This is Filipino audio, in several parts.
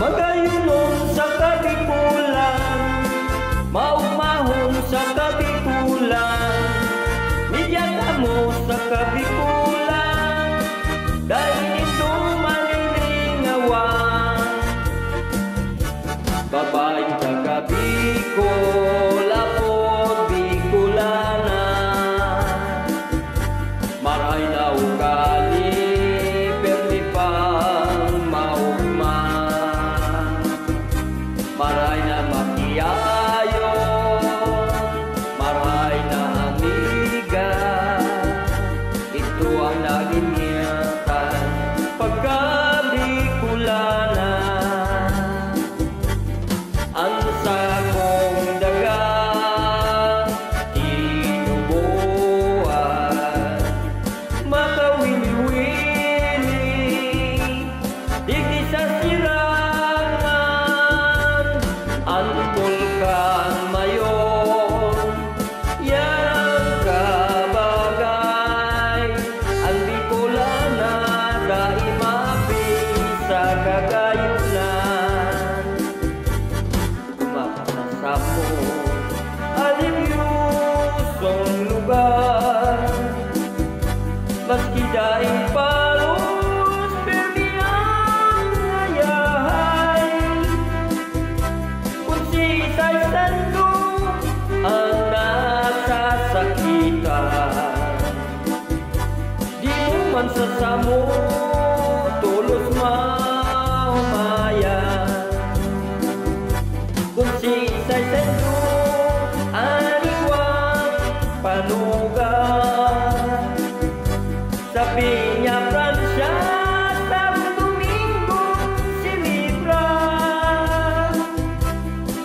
Magayunon sa kabikulan, maugmahon sa kabikulan, midyan mo sa kabikulan, dahil ito malilingawan. Babay taga Bicol, apod Bicolana, maray na ugali, perdi pang maugma, maray na makiayon, maray na amiga. Ito ang naging ingatan pagka Bicolana. Ang sakong daga tinubuan, makawili-wili, digdi sa sirangan. Ang tulkan mayon, yan kabagay. Ang Bicolana dahil mabisa kagayunan. Sapo, alibyusong lugar, maski dahil palos, perdi ang ayahay. Kung si Isay Sando ang nasasakitan, di mo man sasamo, tulos mahumayan. Kung si Isay Sando aniwang panugan, sa Piña Francia, Santo Domingo, Sinibra,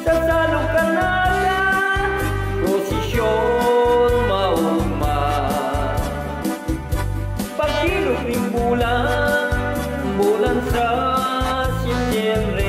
sa Salong Canada, prosesyon mauma. Pagkilog ng bulan, bulan sa Setyembre,